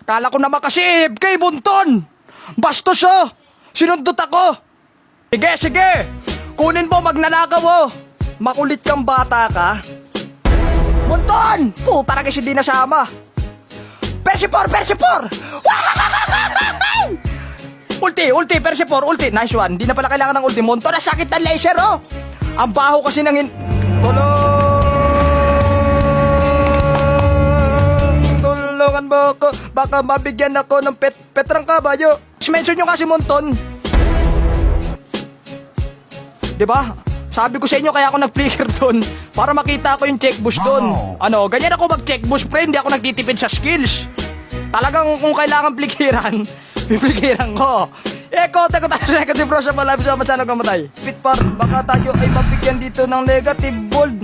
Kala ko naman kasi kay Bunton. Bastos oh. Sinundot ako. Sige, sige. Kunin mo, magnanakaw oh. Makulit kang bata ka. Bunton! Puta na kasi di nasama. Persipor! Persipor! Ulti, ulti, Persipor, ulti. Nice one. Di na pala kailangan ng ulti. Monto na sakit ng laser oh. Ang baho kasi ng Tulungan mo ako. Baka mabigyan ako ng petrang kabayo. Mention nyo kasi Monton. Diba? Sabi ko sa inyo kaya ako nag-flicker doon para makita ko yung check boost doon. Ano, ganyan ako mag-check boost friend. Di ako nagtitipid sa skills. Talagang kung kailangan plikiran, piplikiran ko. Eko, tayo sa negative bro sa palive sa masyadong kamatay. Pitpar, baka tayo ay mabigyan dito ng negative bold.